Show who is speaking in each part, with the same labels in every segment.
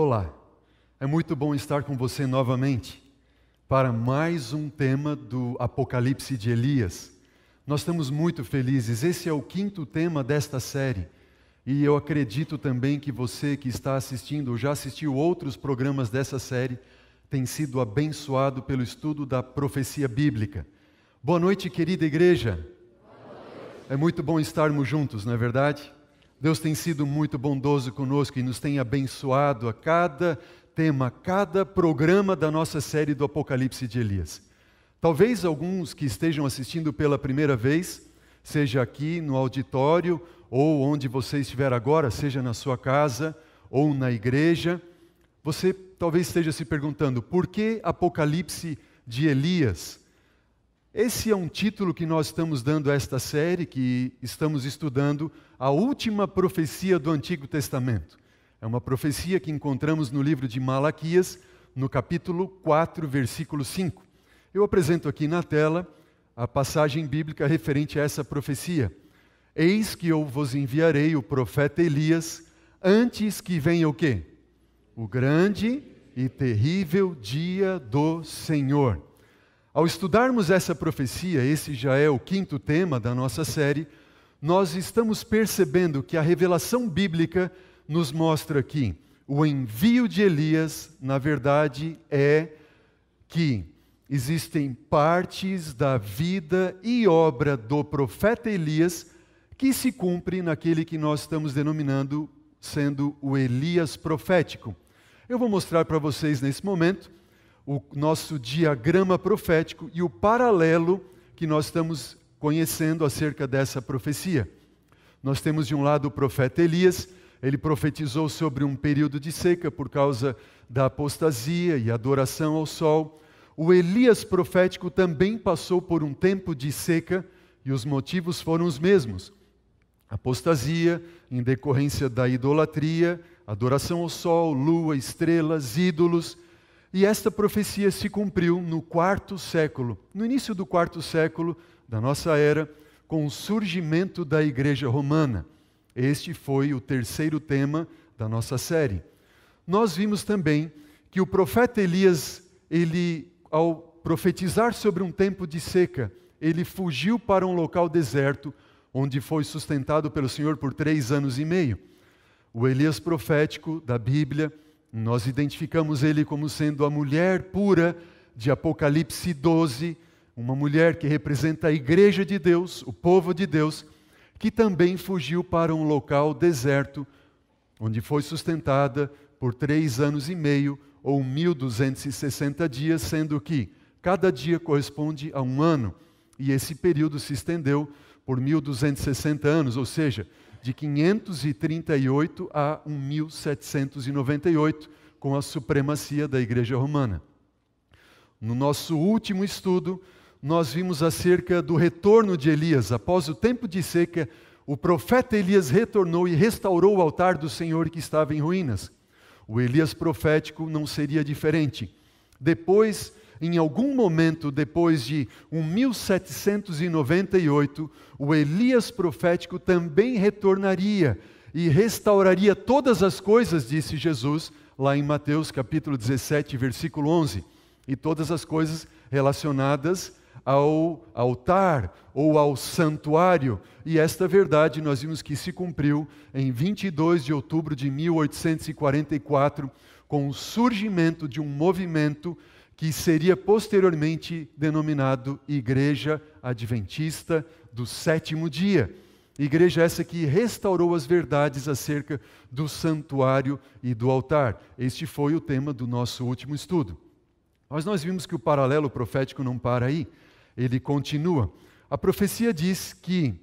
Speaker 1: Olá, é muito bom estar com você novamente para mais um tema do Apocalipse de Elias. Nós estamos muito felizes, esse é o 5º tema desta série e eu acredito também que você que está assistindo ou já assistiu outros programas dessa série tem sido abençoado pelo estudo da profecia bíblica. Boa noite, querida igreja. É muito bom estarmos juntos, não é verdade? Deus tem sido muito bondoso conosco e nos tem abençoado a cada tema, cada programa da nossa série do Apocalipse de Elias. Talvez alguns que estejam assistindo pela primeira vez, seja aqui no auditório ou onde você estiver agora, seja na sua casa ou na igreja, você talvez esteja se perguntando, por que Apocalipse de Elias? Esse é um título que nós estamos dando a esta série, que estamos estudando a última profecia do Antigo Testamento. É uma profecia que encontramos no livro de Malaquias, no capítulo 4, versículo 5. Eu apresento aqui na tela a passagem bíblica referente a essa profecia. Eis que eu vos enviarei o profeta Elias, antes que venha o quê? O grande e terrível dia do Senhor. Ao estudarmos essa profecia, esse já é o 5º tema da nossa série, nós estamos percebendo que a revelação bíblica nos mostra que o envio de Elias, na verdade, é que existem partes da vida e obra do profeta Elias que se cumpre naquele que nós estamos denominando sendo o Elias profético. Eu vou mostrar para vocês nesse momento o nosso diagrama profético e o paralelo que nós estamos conhecendo acerca dessa profecia. Nós temos de um lado o profeta Elias, ele profetizou sobre um período de seca por causa da apostasia e adoração ao sol. O Elias profético também passou por um tempo de seca e os motivos foram os mesmos. Apostasia em decorrência da idolatria, adoração ao sol, lua, estrelas, ídolos. E esta profecia se cumpriu no 4º século, no início do 4º século da nossa era, com o surgimento da Igreja Romana. Este foi o 3º tema da nossa série. Nós vimos também que o profeta Elias, ao profetizar sobre um tempo de seca, ele fugiu para um local deserto, onde foi sustentado pelo Senhor por 3 anos e meio. O Elias profético da Bíblia, nós identificamos ele como sendo a mulher pura de Apocalipse 12, uma mulher que representa a igreja de Deus, o povo de Deus, que também fugiu para um local deserto, onde foi sustentada por 3 anos e meio, ou 1260 dias, sendo que cada dia corresponde a um ano, e esse período se estendeu por 1260 anos, ou seja, de 538 a 1798, com a supremacia da Igreja Romana. No nosso último estudo, nós vimos acerca do retorno de Elias. Após o tempo de seca, o profeta Elias retornou e restaurou o altar do Senhor que estava em ruínas. O Elias profético não seria diferente. Depois, em algum momento depois de 1798, o Elias profético também retornaria e restauraria todas as coisas, disse Jesus, lá em Mateus capítulo 17, versículo 11. E todas as coisas relacionadas ao altar ou ao santuário. E esta verdade nós vimos que se cumpriu em 22 de outubro de 1844, com o surgimento de um movimento que seria posteriormente denominado Igreja Adventista do Sétimo Dia. Igreja essa que restaurou as verdades acerca do santuário e do altar. Este foi o tema do nosso último estudo. Mas nós vimos que o paralelo profético não para aí, ele continua. A profecia diz que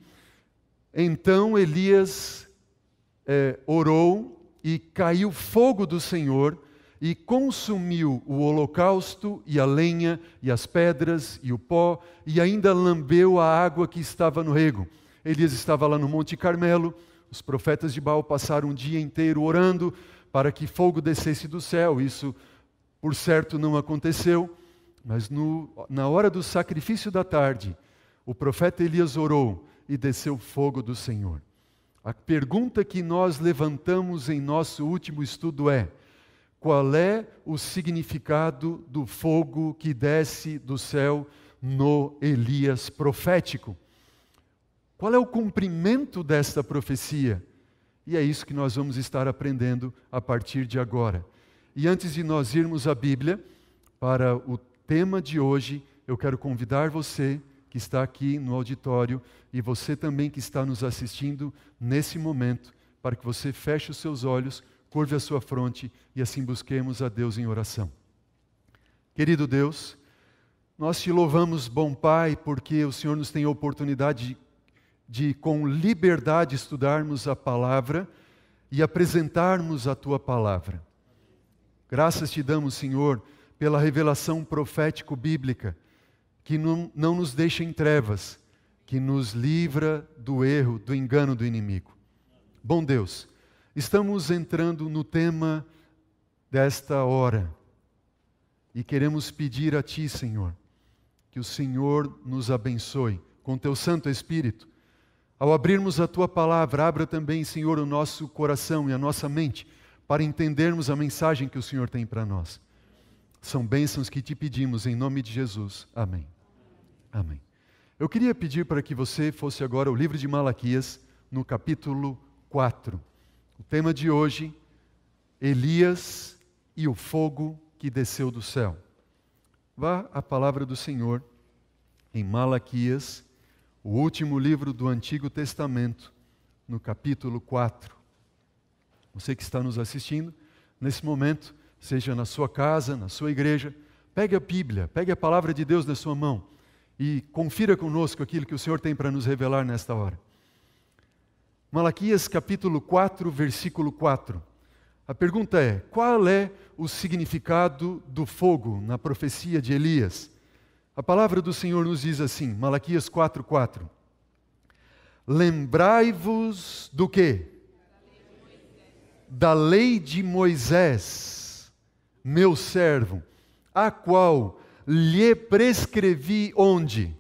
Speaker 1: então Elias orou e caiu fogo do Senhor e consumiu o holocausto e a lenha e as pedras e o pó e ainda lambeu a água que estava no rego. Elias estava lá no Monte Carmelo, os profetas de Baal passaram um dia inteiro orando para que fogo descesse do céu. Isso, por certo, não aconteceu, mas na hora do sacrifício da tarde, o profeta Elias orou e desceu fogo do Senhor. A pergunta que nós levantamos em nosso último estudo é: qual é o significado do fogo que desce do céu no Elias profético. Qual é o cumprimento desta profecia? E é isso que nós vamos estar aprendendo a partir de agora. E antes de nós irmos à Bíblia, para o tema de hoje, eu quero convidar você que está aqui no auditório e você também que está nos assistindo nesse momento, para que você feche os seus olhos, curve a sua fronte e assim busquemos a Deus em oração. Querido Deus, nós te louvamos, bom Pai, porque o Senhor nos tem a oportunidade de com liberdade estudarmos a Palavra e apresentarmos a Tua Palavra. Graças te damos, Senhor, pela revelação profético-bíblica, que não nos deixa em trevas, que nos livra do erro, do engano do inimigo. Bom Deus, estamos entrando no tema desta hora e queremos pedir a Ti, Senhor, que o Senhor nos abençoe com Teu Santo Espírito. Ao abrirmos a Tua Palavra, abra também, Senhor, o nosso coração e a nossa mente para entendermos a mensagem que o Senhor tem para nós. São bênçãos que Te pedimos em nome de Jesus. Amém. Amém. Eu queria pedir para que você fosse agora ao livro de Malaquias, no capítulo 4. O tema de hoje, Elias e o fogo que desceu do céu. Vá à palavra do Senhor em Malaquias, o último livro do Antigo Testamento, no capítulo 4. Você que está nos assistindo, nesse momento, seja na sua casa, na sua igreja, pegue a Bíblia, pegue a palavra de Deus na sua mão e confira conosco aquilo que o Senhor tem para nos revelar nesta hora. Malaquias capítulo 4, versículo 4. A pergunta é: qual é o significado do fogo na profecia de Elias? A palavra do Senhor nos diz assim, Malaquias 4, 4. Lembrai-vos do quê? Da lei de Moisés, meu servo, a qual lhe prescrevi onde?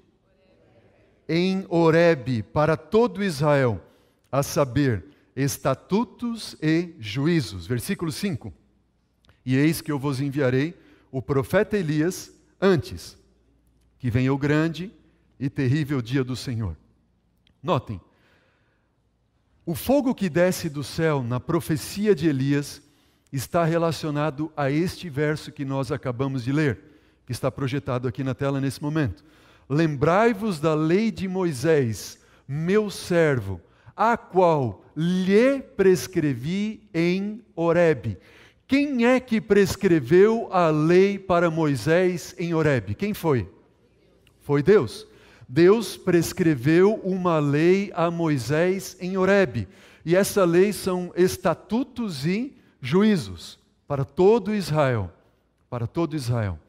Speaker 1: Em Horebe, para todo Israel, a saber, estatutos e juízos. Versículo 5. E eis que eu vos enviarei o profeta Elias antes que venha o grande e terrível dia do Senhor. Notem, o fogo que desce do céu na profecia de Elias está relacionado a este verso que nós acabamos de ler, que está projetado aqui na tela nesse momento. Lembrai-vos da lei de Moisés, meu servo, a qual lhe prescrevi em Horebe. Quem é que prescreveu a lei para Moisés em Horebe? Quem foi? Foi Deus. Deus prescreveu uma lei a Moisés em Horebe. E essa lei são estatutos e juízos para todo Israel. Para todo Israel.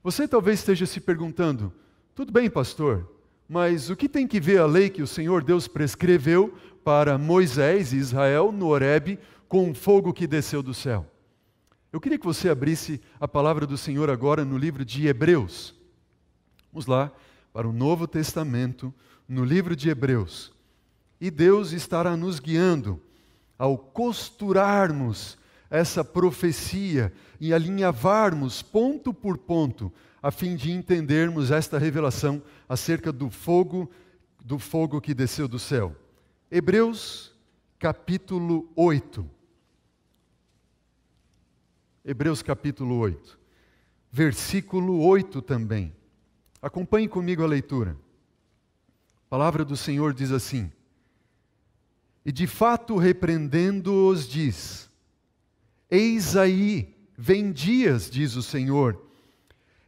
Speaker 1: Você talvez esteja se perguntando, tudo bem, pastor, mas o que tem que ver a lei que o Senhor Deus prescreveu para Moisés e Israel no Horebe com o fogo que desceu do céu? Eu queria que você abrisse a palavra do Senhor agora no livro de Hebreus. Vamos lá para o Novo Testamento, no livro de Hebreus. E Deus estará nos guiando ao costurarmos essa profecia e alinhavarmos ponto por ponto, a fim de entendermos esta revelação acerca do fogo que desceu do céu. Hebreus capítulo 8. Hebreus capítulo 8. Versículo 8 também. Acompanhe comigo a leitura. A palavra do Senhor diz assim: E de fato repreendendo-os diz: Eis aí, vem dias, diz o Senhor,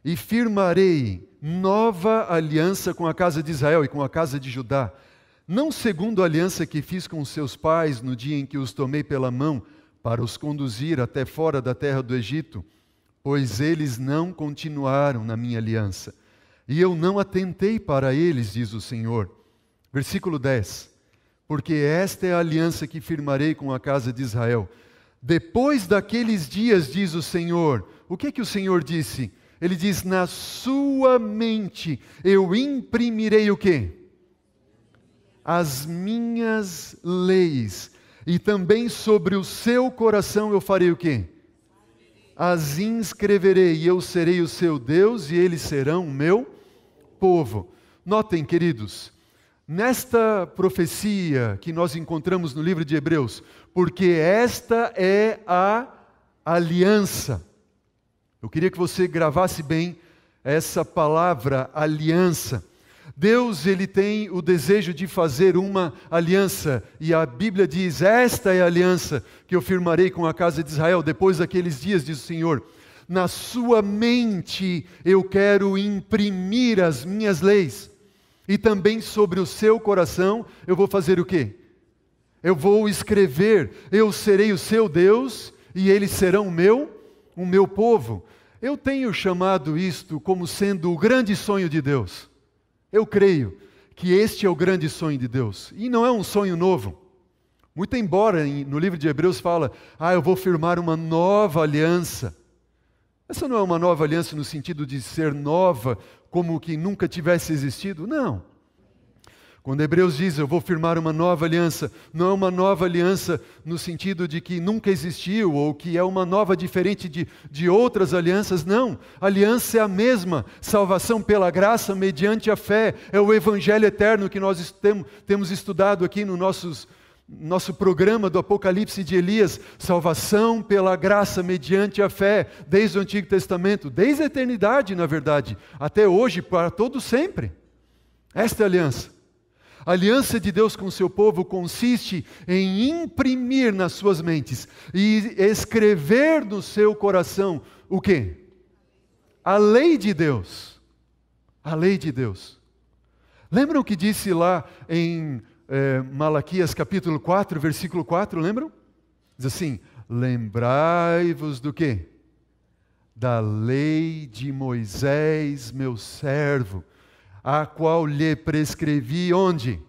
Speaker 1: e firmarei nova aliança com a casa de Israel e com a casa de Judá, não segundo a aliança que fiz com seus pais no dia em que os tomei pela mão para os conduzir até fora da terra do Egito, pois eles não continuaram na minha aliança, e eu não atentei para eles, diz o Senhor. Versículo 10. Porque esta é a aliança que firmarei com a casa de Israel. Depois daqueles dias, diz o Senhor. O que o Senhor disse? Ele diz, na sua mente eu imprimirei o quê? As minhas leis. E também sobre o seu coração eu farei o quê? as inscreverei, e eu serei o seu Deus, e eles serão o meu povo. Notem, queridos, nesta profecia que nós encontramos no livro de Hebreus, porque esta é a aliança. Eu queria que você gravasse bem essa palavra aliança. Deus, ele tem o desejo de fazer uma aliança, e a Bíblia diz: esta é a aliança que eu firmarei com a casa de Israel depois daqueles dias, diz o Senhor. Na sua mente eu quero imprimir as minhas leis, e também sobre o seu coração eu vou fazer o quê? Eu vou escrever: eu serei o seu Deus, e eles serão o meu povo. Eu tenho chamado isto como sendo o grande sonho de Deus. Eu creio que este é o grande sonho de Deus. E não é um sonho novo. Muito embora no livro de Hebreus fala: eu vou firmar uma nova aliança. Essa não é uma nova aliança no sentido de ser nova, como que nunca tivesse existido. Não. Quando Hebreus diz: eu vou firmar uma nova aliança, não é uma nova aliança no sentido de que nunca existiu, ou que é uma nova diferente de outras alianças. Não, a aliança é a mesma, salvação pela graça mediante a fé, é o evangelho eterno que nós temos estudado aqui no nosso programa do Apocalipse de Elias, salvação pela graça mediante a fé, desde o Antigo Testamento, desde a eternidade, na verdade, até hoje, para todo sempre. Esta é a aliança. A aliança de Deus com o seu povo consiste em imprimir nas suas mentes e escrever no seu coração o quê? A lei de Deus. A lei de Deus. Lembram o que disse lá em Malaquias capítulo 4, versículo 4, lembram? Diz assim: lembrai-vos do quê? Da lei de Moisés, meu servo, a qual lhe prescrevi onde?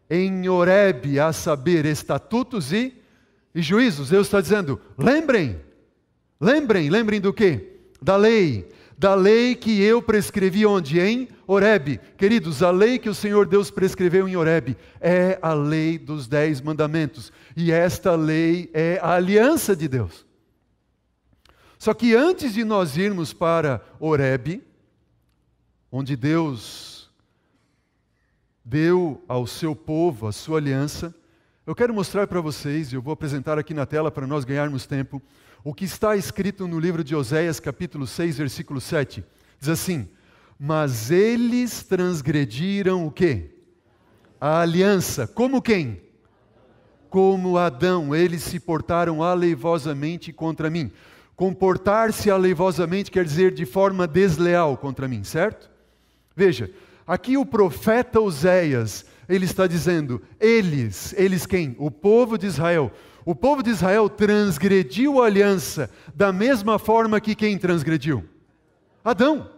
Speaker 1: Em Horebe, a saber, estatutos e juízos. Deus está dizendo: lembrem do quê? Da lei que eu prescrevi onde? Em Horebe. Queridos, a lei que o Senhor Deus prescreveu em Horebe é a lei dos 10 mandamentos, e esta lei é a aliança de Deus. Só que antes de nós irmos para Horebe, onde Deus deu ao seu povo a sua aliança, eu quero mostrar para vocês, e eu vou apresentar aqui na tela para nós ganharmos tempo, o que está escrito no livro de Oséias, capítulo 6, versículo 7. Diz assim: mas eles transgrediram o quê? A aliança. Como quem? Como Adão, eles se portaram aleivosamente contra mim. Comportar-se aleivosamente quer dizer de forma desleal contra mim, certo? Veja, aqui o profeta Oséias, ele está dizendo: eles quem? O povo de Israel. O povo de Israel transgrediu a aliança da mesma forma que quem transgrediu? Adão.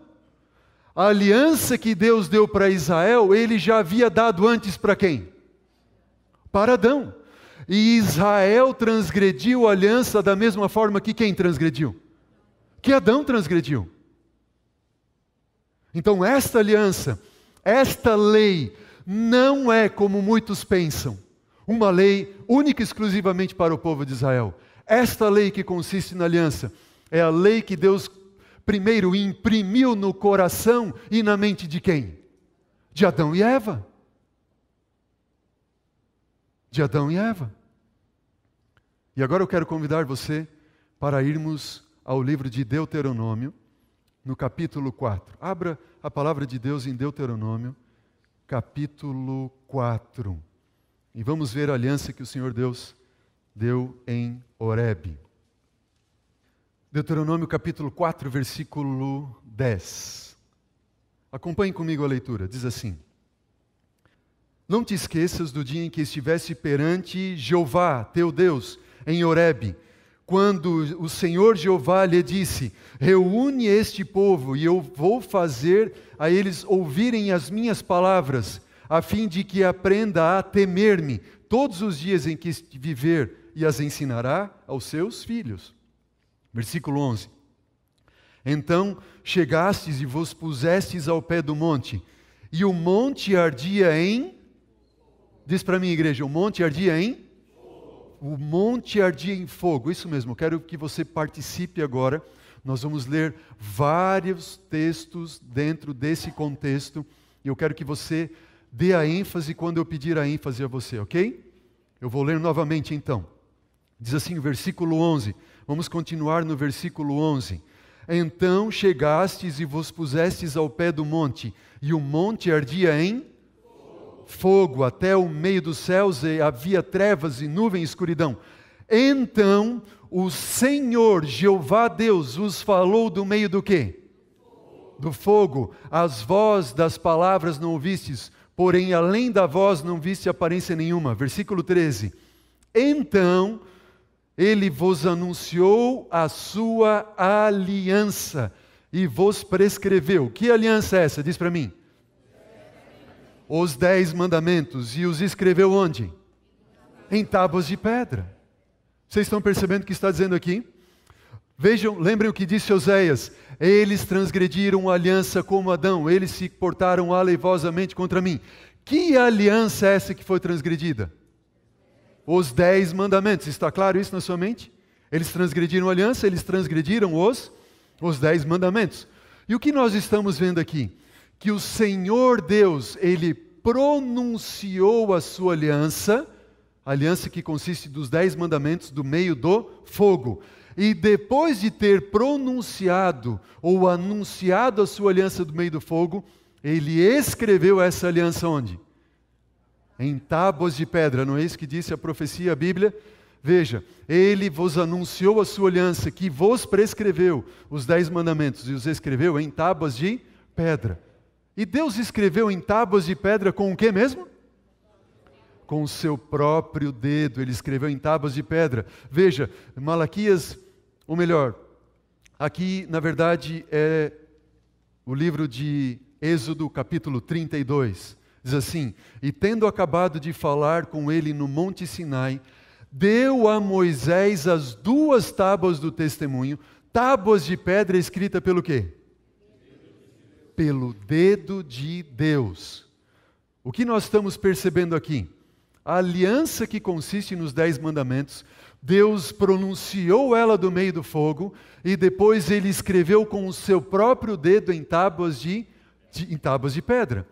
Speaker 1: A aliança que Deus deu para Israel, ele já havia dado antes para quem? Para Adão. E Israel transgrediu a aliança da mesma forma que quem transgrediu? Que Adão transgrediu. Então esta aliança, esta lei, não é como muitos pensam, uma lei única e exclusivamente para o povo de Israel. Esta lei que consiste na aliança é a lei que Deus primeiro imprimiu no coração e na mente de quem? De Adão e Eva. De Adão e Eva. E agora eu quero convidar você para irmos ao livro de Deuteronômio, no capítulo 4. Abra a palavra de Deus em Deuteronômio, capítulo 4. E vamos ver a aliança que o Senhor Deus deu em Horebe. Deuteronômio capítulo 4, versículo 10. Acompanhe comigo a leitura. Diz assim: não te esqueças do dia em que estivesse perante Jeová, teu Deus, em Horebe, quando o Senhor Jeová lhe disse: reúne este povo e eu vou fazer a eles ouvirem as minhas palavras, a fim de que aprenda a temer-me todos os dias em que viver, e as ensinará aos seus filhos. Versículo 11. Então chegastes e vos pusestes ao pé do monte, e o monte ardia em... Diz para mim, igreja, o monte ardia em... o monte ardia em fogo. Isso mesmo, quero que você participe agora. Nós vamos ler vários textos dentro desse contexto. E eu quero que você dê a ênfase quando eu pedir a ênfase a você, ok? Eu vou ler novamente então. Diz assim o versículo 11. Vamos continuar no versículo 11. Então chegastes e vos pusestes ao pé do monte, e o monte ardia em fogo até o meio dos céus, e havia trevas e nuvem e escuridão. Então o Senhor, Jeová Deus, vos falou do meio do quê? Do fogo. As vozes das palavras não ouvistes, porém além da voz não viste aparência nenhuma. Versículo 13. Então ele vos anunciou a sua aliança e vos prescreveu. Que aliança é essa? Diz para mim. Os 10 mandamentos. E os escreveu onde? Em tábuas de pedra. Vocês estão percebendo o que está dizendo aqui? Vejam, lembrem o que disse Oséias. Eles transgrediram a aliança como Adão. Eles se portaram aleivosamente contra mim. Que aliança é essa que foi transgredida? Os 10 mandamentos. Está claro isso na sua mente? Eles transgrediram a aliança, eles transgrediram os 10 mandamentos. E o que nós estamos vendo aqui? Que o Senhor Deus, Ele pronunciou a sua aliança, a aliança que consiste dos 10 mandamentos do meio do fogo. E depois de ter pronunciado ou anunciado a sua aliança do meio do fogo, Ele escreveu essa aliança onde? Em tábuas de pedra. Não é isso que disse a profecia, a Bíblia? Veja, Ele vos anunciou a sua aliança, que vos prescreveu os 10 mandamentos, e os escreveu em tábuas de pedra. E Deus escreveu em tábuas de pedra com o que mesmo? Com o seu próprio dedo. Ele escreveu em tábuas de pedra. Veja, Malaquias, ou melhor, aqui na verdade é o livro de Êxodo, capítulo 32. Diz assim: e tendo acabado de falar com ele no monte Sinai, deu a Moisés as 2 tábuas do testemunho, tábuas de pedra escrita pelo quê? Pelo dedo de Deus. O que nós estamos percebendo aqui? A aliança que consiste nos 10 mandamentos, Deus pronunciou ela do meio do fogo, e depois Ele escreveu com o seu próprio dedo em tábuas de pedra.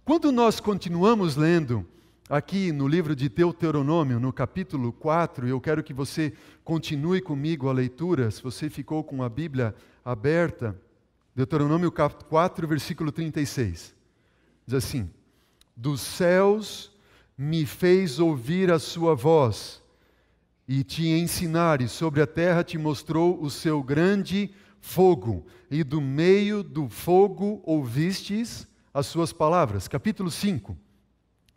Speaker 1: Quando nós continuamos lendo aqui no livro de Deuteronômio, no capítulo 4, eu quero que você continue comigo a leitura, se você ficou com a Bíblia aberta, Deuteronômio 4, versículo 36. Diz assim: dos céus me fez ouvir a sua voz, e te ensinar, e sobre a terra te mostrou o seu grande fogo, e do meio do fogo ouvistes as suas palavras. Capítulo 5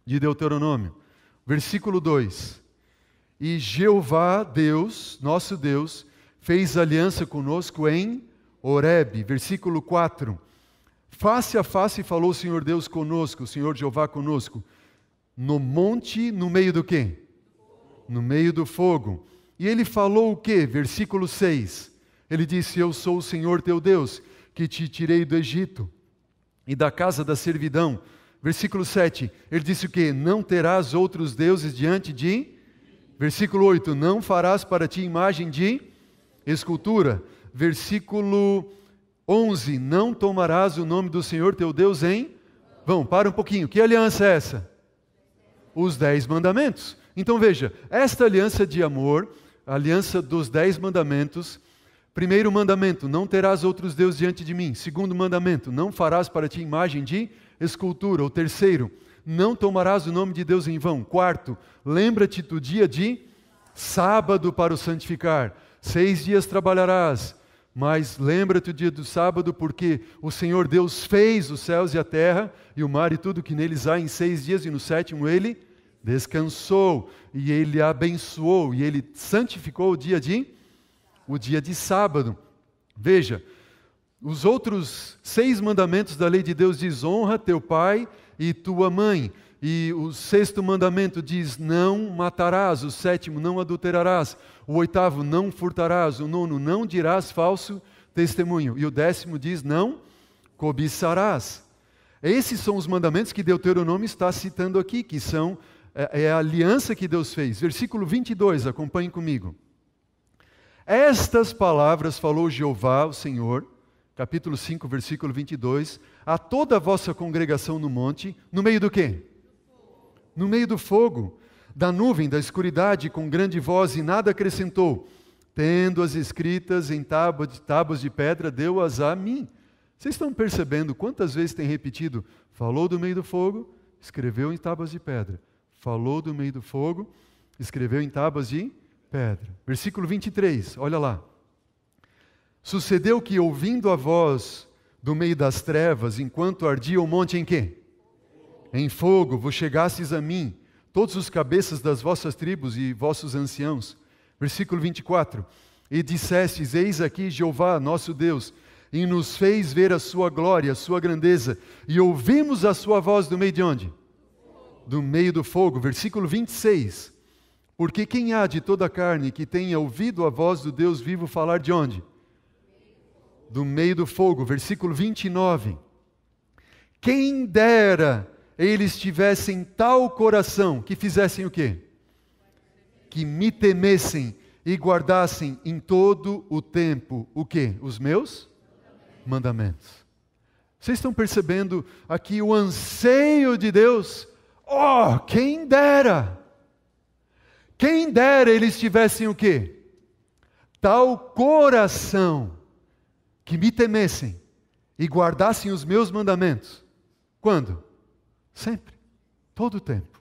Speaker 1: de Deuteronômio, versículo 2. E Jeová Deus, nosso Deus, fez aliança conosco em Horebe. Versículo 4. Face a face falou o Senhor Deus conosco, o Senhor Jeová conosco, no monte, no meio do quê? No meio do fogo. E ele falou o quê? Versículo 6. Ele disse: eu sou o Senhor teu Deus, que te tirei do Egito e da casa da servidão. Versículo 7. Ele disse o quê? Não terás outros deuses diante de... Versículo 8. Não farás para ti imagem de escultura. Versículo 11. Não tomarás o nome do Senhor teu Deus em... Vão, para um pouquinho. Que aliança é essa? Os 10 mandamentos. Então veja, esta aliança de amor, a aliança dos 10 mandamentos. Primeiro mandamento: não terás outros deuses diante de mim. Segundo mandamento: não farás para ti imagem de escultura. O terceiro: não tomarás o nome de Deus em vão. Quarto: lembra-te do dia de sábado para o santificar. 6 dias trabalharás, mas lembra-te do dia do sábado, porque o Senhor Deus fez os céus e a terra e o mar e tudo que neles há em 6 dias, e no 7º Ele descansou, e Ele abençoou, e Ele santificou o dia de sábado. Veja, os outros 6 mandamentos da lei de Deus diz: honra teu pai e tua mãe. E o 6º mandamento diz: não matarás. O 7º: não adulterarás. O 8º: não furtarás. O 9º: não dirás falso testemunho. E o 10º diz: não cobiçarás. Esses são os mandamentos que Deuteronômio está citando aqui, que são é a aliança que Deus fez. Versículo 22, acompanhem comigo. Estas palavras falou Jeová, o Senhor, capítulo 5, versículo 22, a toda a vossa congregação no monte, no meio do quê? No meio do fogo, da nuvem, da escuridade, com grande voz, e nada acrescentou. Tendo-as escritas em tábuas de pedra, deu-as a mim. Vocês estão percebendo quantas vezes tem repetido? Falou do meio do fogo, escreveu em tábuas de pedra. Falou do meio do fogo, escreveu em tábuas de pedra. Versículo 23, olha lá. Sucedeu que, ouvindo a voz do meio das trevas, enquanto ardia o monte em quê? Em fogo, vos chegastes a mim, todos os cabeças das vossas tribos e vossos anciãos. Versículo 24. E dissestes, eis aqui Jeová, nosso Deus, e nos fez ver a sua glória, a sua grandeza, e ouvimos a sua voz do meio de onde? Do meio do fogo. Versículo 26. Porque quem há de toda a carne que tenha ouvido a voz do Deus vivo falar de onde? Do meio do fogo. Versículo 29. Quem dera eles tivessem tal coração, que fizessem o quê? Que me temessem e guardassem em todo o tempo, o quê? Os meus mandamentos. Vocês estão percebendo aqui o anseio de Deus? Oh, quem dera! Quem dera eles tivessem o quê? Tal coração, que me temessem e guardassem os meus mandamentos. Quando? Sempre, todo o tempo.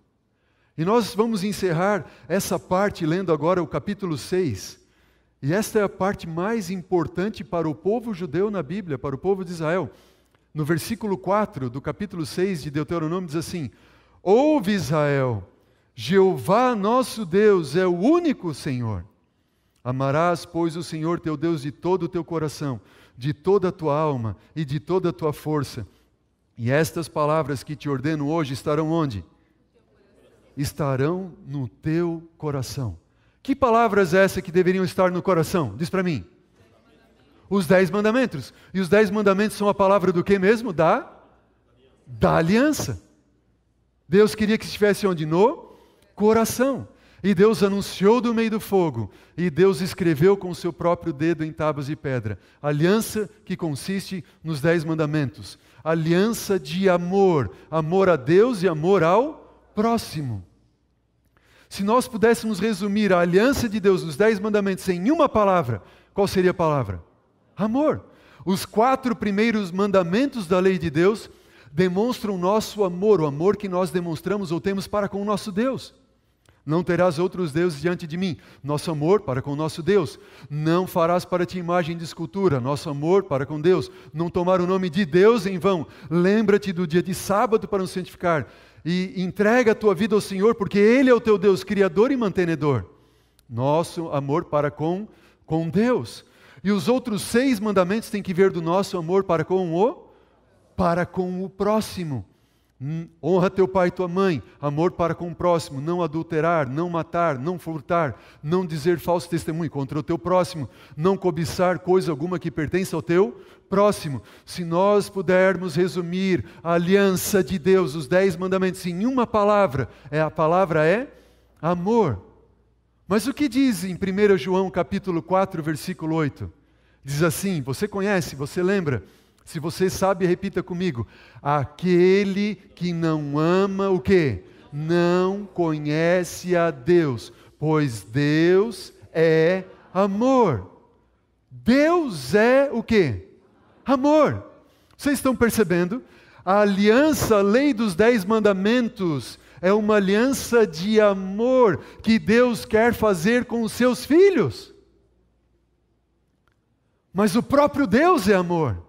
Speaker 1: E nós vamos encerrar essa parte lendo agora o capítulo 6. E esta é a parte mais importante para o povo judeu na Bíblia, para o povo de Israel. No versículo 4 do capítulo 6 de Deuteronômio diz assim: Ouve Israel, Jeová nosso Deus é o único Senhor. Amarás, pois, o Senhor teu Deus de todo o teu coração, de toda a tua alma e de toda a tua força. E estas palavras que te ordeno hoje estarão onde? Estarão no teu coração. Que palavras essas que deveriam estar no coração? Diz para mim. Os 10 mandamentos. E os 10 mandamentos são a palavra do que mesmo? Da aliança. Deus queria que estivesse onde? No coração. E Deus anunciou do meio do fogo. E Deus escreveu com o seu próprio dedo em tábuas de pedra. Aliança que consiste nos 10 mandamentos. Aliança de amor. Amor a Deus e amor ao próximo. Se nós pudéssemos resumir a aliança de Deus nos 10 mandamentos em uma palavra, qual seria a palavra? Amor. Os 4 primeiros mandamentos da lei de Deus demonstram o nosso amor, o amor que nós demonstramos ou temos para com o nosso Deus. Não terás outros deuses diante de mim. Nosso amor para com o nosso Deus. Não farás para ti imagem de escultura. Nosso amor para com Deus. Não tomar o nome de Deus em vão. Lembra-te do dia de sábado para nos santificar. E entrega a tua vida ao Senhor, porque Ele é o teu Deus, Criador e mantenedor. Nosso amor para com Deus. E os outros 6 mandamentos têm que ver do nosso amor para com o próximo. Honra teu pai e tua mãe, amor para com o próximo, não adulterar, não matar, não furtar, não dizer falso testemunho contra o teu próximo, não cobiçar coisa alguma que pertença ao teu próximo. Se nós pudermos resumir a aliança de Deus, os 10 mandamentos em uma palavra, a palavra é amor. Mas o que diz em 1 João capítulo 4, versículo 8? Diz assim, você conhece, você lembra? Se você sabe, repita comigo. Aquele que não ama o quê? Não conhece a Deus, pois Deus é amor. Deus é o quê? Amor. Vocês estão percebendo? A aliança, a lei dos 10 mandamentos, é uma aliança de amor que Deus quer fazer com os seus filhos. Mas o próprio Deus é amor.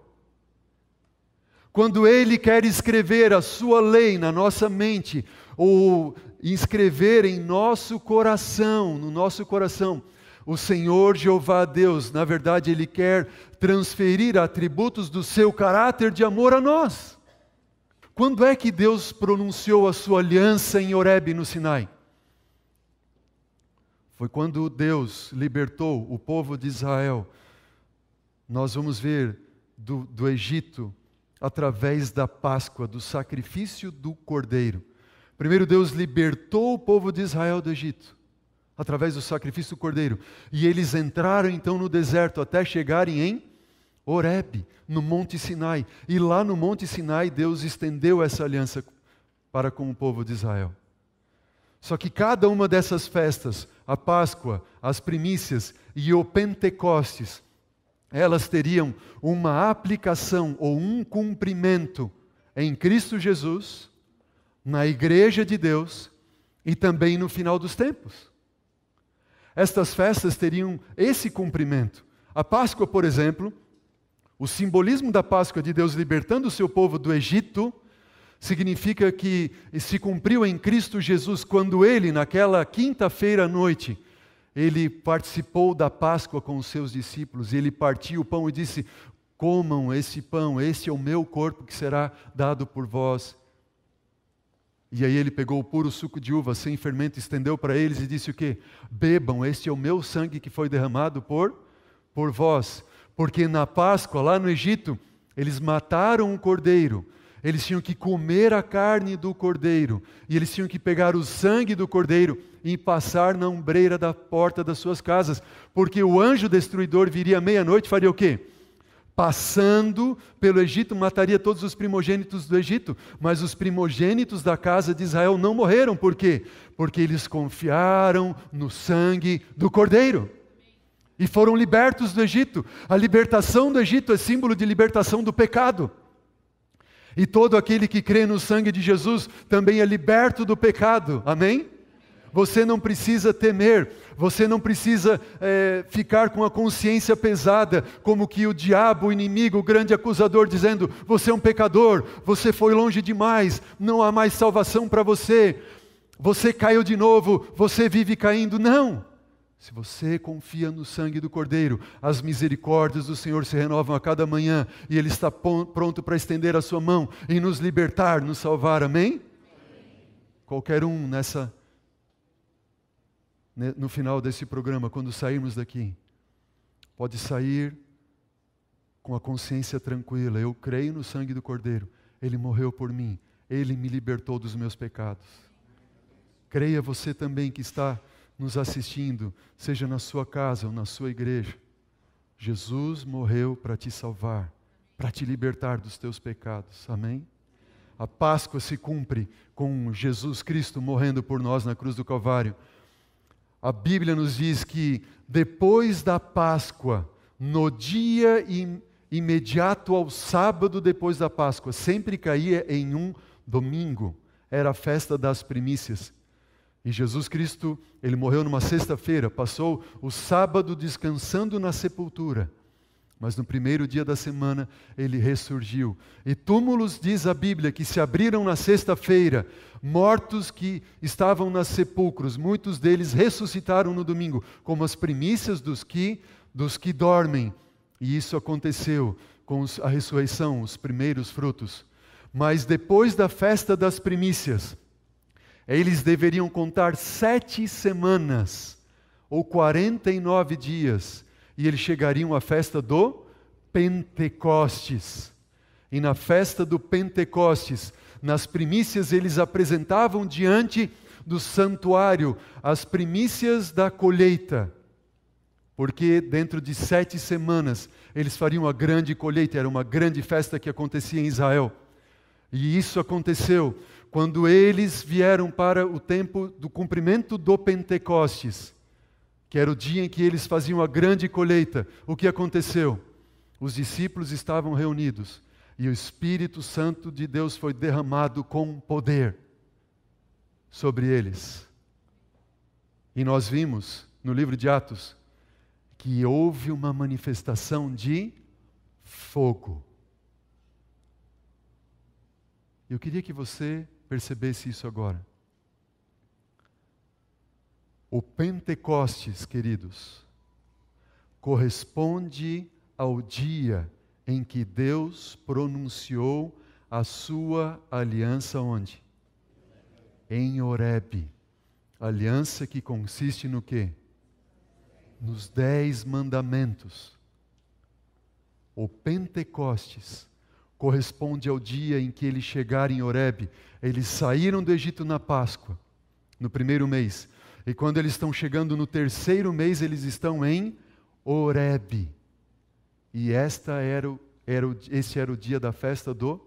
Speaker 1: Quando Ele quer escrever a sua lei na nossa mente, ou inscrever em nosso coração, no nosso coração, o Senhor Jeová Deus, na verdade Ele quer transferir atributos do seu caráter de amor a nós. Quando é que Deus pronunciou a sua aliança em Horebe, no Sinai? Foi quando Deus libertou o povo de Israel. Nós vamos ver do Egito, através da Páscoa, do sacrifício do Cordeiro. Primeiro Deus libertou o povo de Israel do Egito, através do sacrifício do cordeiro. E eles entraram então no deserto até chegarem em Horebe, no Monte Sinai. E lá no Monte Sinai Deus estendeu essa aliança para com o povo de Israel. Só que cada uma dessas festas, a Páscoa, as primícias e o Pentecostes, elas teriam uma aplicação ou um cumprimento em Cristo Jesus, na Igreja de Deus e também no final dos tempos. Estas festas teriam esse cumprimento. A Páscoa, por exemplo, o simbolismo da Páscoa de Deus libertando o seu povo do Egito, significa que se cumpriu em Cristo Jesus quando Ele, naquela quinta-feira à noite, Ele participou da Páscoa com os seus discípulos, e Ele partiu o pão e disse: comam esse pão, este é o meu corpo que será dado por vós. E aí Ele pegou o puro suco de uva sem fermento, estendeu para eles e disse o quê? Bebam, este é o meu sangue que foi derramado por vós. Porque na Páscoa, lá no Egito, eles mataram um cordeiro. Eles tinham que comer a carne do cordeiro, e eles tinham que pegar o sangue do cordeiro e passar na ombreira da porta das suas casas, porque o anjo destruidor viria à meia-noite e faria o quê? Passando pelo Egito, mataria todos os primogênitos do Egito, mas os primogênitos da casa de Israel não morreram. Por quê? Porque eles confiaram no sangue do cordeiro e foram libertos do Egito. A libertação do Egito é símbolo de libertação do pecado. E todo aquele que crê no sangue de Jesus também é liberto do pecado. Amém? Você não precisa temer, você não precisa ficar com a consciência pesada, como que o diabo, o inimigo, o grande acusador, dizendo: você é um pecador, você foi longe demais, não há mais salvação para você, você caiu de novo, você vive caindo. Não! Se você confia no sangue do Cordeiro, as misericórdias do Senhor se renovam a cada manhã, e Ele está pronto para estender a sua mão e nos libertar, nos salvar. Amém? Qualquer um no final desse programa, quando sairmos daqui, pode sair com a consciência tranquila: eu creio no sangue do Cordeiro, Ele morreu por mim, Ele me libertou dos meus pecados. Creia você também que está nos assistindo, seja na sua casa ou na sua igreja. Jesus morreu para te salvar, para te libertar dos teus pecados. Amém? A Páscoa se cumpre com Jesus Cristo morrendo por nós na cruz do Calvário. A Bíblia nos diz que depois da Páscoa, no dia imediato ao sábado depois da Páscoa, sempre caía em um domingo, era a festa das primícias. E Jesus Cristo, Ele morreu numa sexta-feira, passou o sábado descansando na sepultura, mas no primeiro dia da semana Ele ressurgiu. E túmulos, diz a Bíblia, que se abriram na sexta-feira, mortos que estavam nos sepulcros, muitos deles ressuscitaram no domingo, como as primícias dos que dormem. E isso aconteceu com a ressurreição, os primeiros frutos. Mas depois da festa das primícias, eles deveriam contar 7 semanas, ou 49 dias, e eles chegariam à festa do Pentecostes. E na festa do Pentecostes, nas primícias, eles apresentavam diante do santuário as primícias da colheita, porque dentro de 7 semanas eles fariam a grande colheita, era uma grande festa que acontecia em Israel. E isso aconteceu quando eles vieram para o tempo do cumprimento do Pentecostes, que era o dia em que eles faziam a grande colheita. O que aconteceu? Os discípulos estavam reunidos e o Espírito Santo de Deus foi derramado com poder sobre eles. E nós vimos no livro de Atos que houve uma manifestação de fogo. Eu queria que você percebesse isso agora. O Pentecostes, queridos, corresponde ao dia em que Deus pronunciou a sua aliança onde? Em Horebe. Aliança que consiste no quê? Nos 10 mandamentos. O Pentecostes corresponde ao dia em que eles chegaram em Horebe. Eles saíram do Egito na Páscoa, no primeiro mês. E quando eles estão chegando no terceiro mês, eles estão em Horebe. E esse era o dia da festa do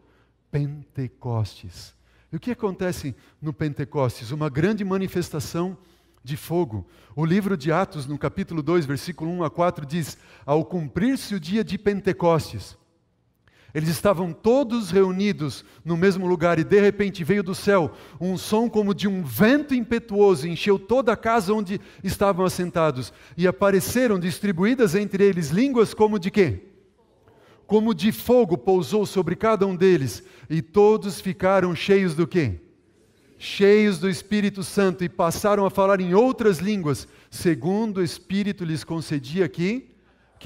Speaker 1: Pentecostes. E o que acontece no Pentecostes? Uma grande manifestação de fogo. O livro de Atos, no capítulo 2, versículo 1 a 4, diz: ao cumprir-se o dia de Pentecostes, eles estavam todos reunidos no mesmo lugar e de repente veio do céu um som como de um vento impetuoso, encheu toda a casa onde estavam assentados e apareceram distribuídas entre eles línguas como de quê? Como de fogo pousou sobre cada um deles e todos ficaram cheios do quê? Cheios do Espírito Santo e passaram a falar em outras línguas, segundo o Espírito lhes concedia que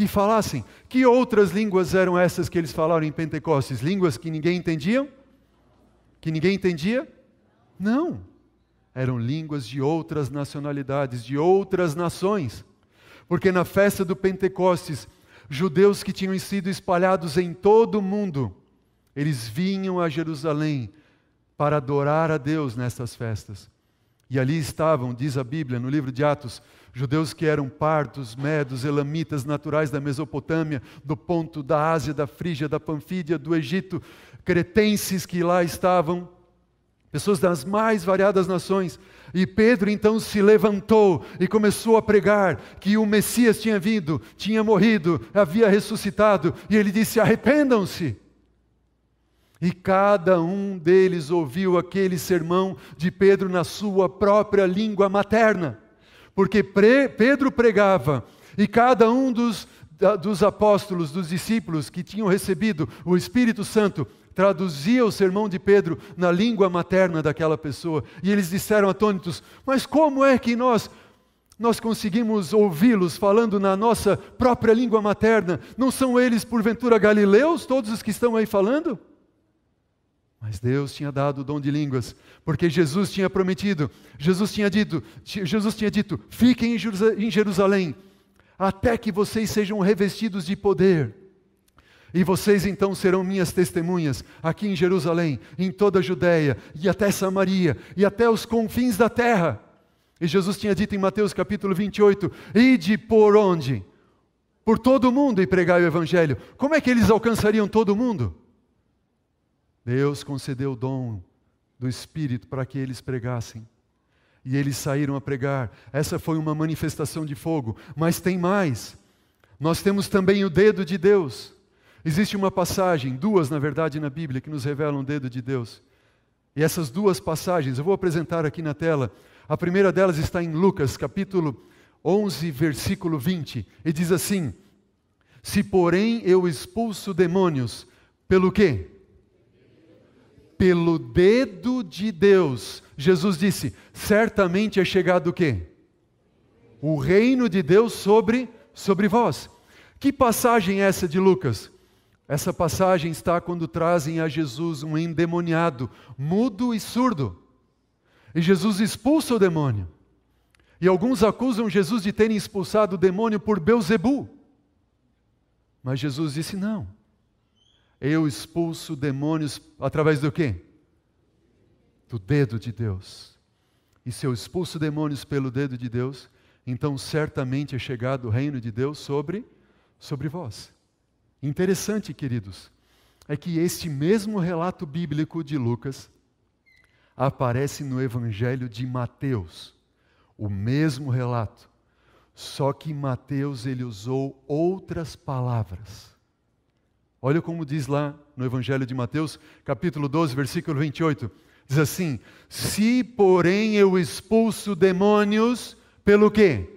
Speaker 1: falassem. Que outras línguas eram essas que eles falaram em Pentecostes? Línguas que ninguém entendia? Que ninguém entendia? Não. Eram línguas de outras nacionalidades, de outras nações. Porque na festa do Pentecostes, judeus que tinham sido espalhados em todo o mundo, eles vinham a Jerusalém para adorar a Deus nessas festas. E ali estavam, diz a Bíblia, no livro de Atos, judeus que eram partos, medos, elamitas, naturais da Mesopotâmia, do Ponto, da Ásia, da Frígia, da Panfídia, do Egito, cretenses que lá estavam, pessoas das mais variadas nações. E Pedro então se levantou e começou a pregar que o Messias tinha vindo, tinha morrido, havia ressuscitado, e ele disse: arrependam-se. E cada um deles ouviu aquele sermão de Pedro na sua própria língua materna. Porque Pedro pregava, e cada um dos apóstolos, dos discípulos que tinham recebido o Espírito Santo, traduzia o sermão de Pedro na língua materna daquela pessoa. E eles disseram atônitos: mas como é que nós conseguimos ouvi-los falando na nossa própria língua materna? Não são eles, porventura, galileus, todos os que estão aí falando? Mas Deus tinha dado o dom de línguas, porque Jesus tinha prometido, Jesus tinha dito, fiquem em Jerusalém, até que vocês sejam revestidos de poder. E vocês então serão minhas testemunhas, aqui em Jerusalém, em toda a Judéia, e até Samaria, e até os confins da terra. E Jesus tinha dito em Mateus capítulo 28, ide por onde? Por todo o mundo e pregai o Evangelho. Como é que eles alcançariam todo o mundo? Deus concedeu o dom do Espírito para que eles pregassem. E eles saíram a pregar. Essa foi uma manifestação de fogo. Mas tem mais. Nós temos também o dedo de Deus. Existe uma passagem, duas na verdade na Bíblia, que nos revelam o dedo de Deus. E essas duas passagens, eu vou apresentar aqui na tela. A primeira delas está em Lucas, capítulo 11, versículo 20. E diz assim: se porém eu expulso demônios, pelo quê? Pelo dedo de Deus. Jesus disse: certamente é chegado o quê? O reino de Deus sobre vós. Que passagem é essa de Lucas? Essa passagem está quando trazem a Jesus um endemoniado, mudo e surdo. E Jesus expulsa o demônio. E alguns acusam Jesus de terem expulsado o demônio por Belzebu. Mas Jesus disse: não. Eu expulso demônios através do quê? Do dedo de Deus. E se eu expulso demônios pelo dedo de Deus, então certamente é chegado o reino de Deus sobre vós. Interessante, queridos, é que este mesmo relato bíblico de Lucas aparece no Evangelho de Mateus. O mesmo relato. Só que Mateus ele usou outras palavras. Olha como diz lá no Evangelho de Mateus, capítulo 12, versículo 28. Diz assim: se porém eu expulso demônios, pelo quê?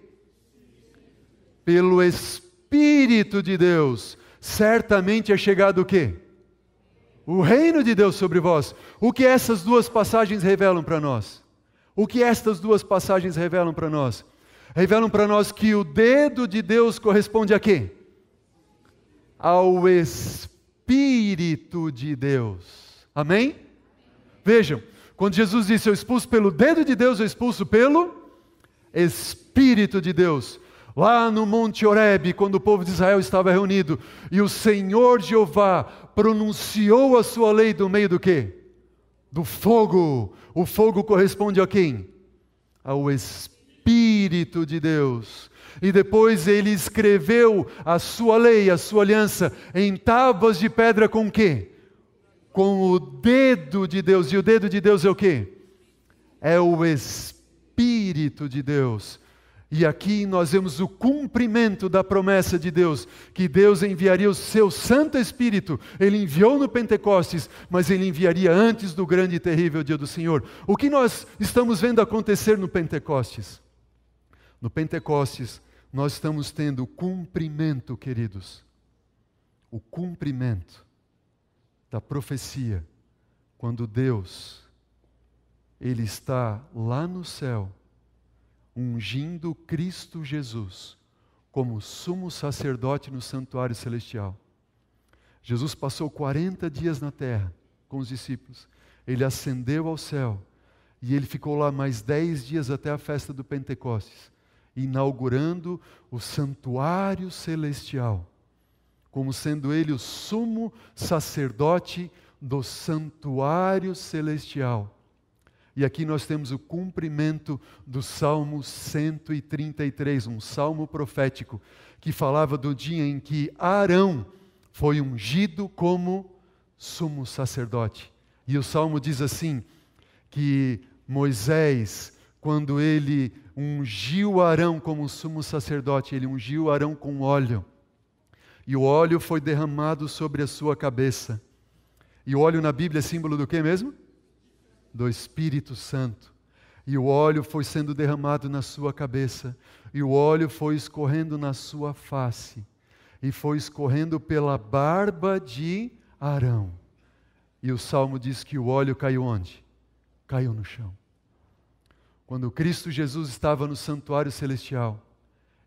Speaker 1: Pelo Espírito de Deus, certamente é chegado o quê? O reino de Deus sobre vós. O que essas duas passagens revelam para nós? O que estas duas passagens revelam para nós? Revelam para nós que o dedo de Deus corresponde a quê? Ao Espírito de Deus. Amém? Vejam, quando Jesus disse: eu expulso pelo dedo de Deus, eu expulso pelo Espírito de Deus. lá no Monte Horebe, quando o povo de Israel estava reunido, e o Senhor Jeová pronunciou a sua lei do meio do quê? Do fogo. O fogo corresponde a quem? Ao Espírito de Deus. E depois ele escreveu a sua lei, a sua aliança, em tábuas de pedra com o quê? Com o dedo de Deus. E o dedo de Deus é o quê? É o Espírito de Deus. E aqui nós vemos o cumprimento da promessa de Deus, que Deus enviaria o seu Santo Espírito. Ele enviou no Pentecostes, mas Ele enviaria antes do grande e terrível dia do Senhor. O que nós estamos vendo acontecer no Pentecostes? No Pentecostes, nós estamos tendo o cumprimento, queridos, o cumprimento da profecia, quando Deus, Ele está lá no céu, ungindo Cristo Jesus como sumo sacerdote no santuário celestial. Jesus passou 40 dias na terra com os discípulos. Ele ascendeu ao céu e ele ficou lá mais 10 dias até a festa do Pentecostes, inaugurando o santuário celestial, como sendo ele o sumo sacerdote do santuário celestial. E aqui nós temos o cumprimento do Salmo 133, um salmo profético, que falava do dia em que Arão foi ungido como sumo sacerdote. E o salmo diz assim, que Moisés, quando ele ungiu Arão como sumo sacerdote, ele ungiu Arão com óleo. E o óleo foi derramado sobre a sua cabeça. E o óleo na Bíblia é símbolo do que mesmo? Do Espírito Santo. E o óleo foi sendo derramado na sua cabeça, e o óleo foi escorrendo na sua face, e foi escorrendo pela barba de Arão. E o Salmo diz que o óleo caiu onde? Caiu no chão. Quando Cristo Jesus estava no santuário celestial,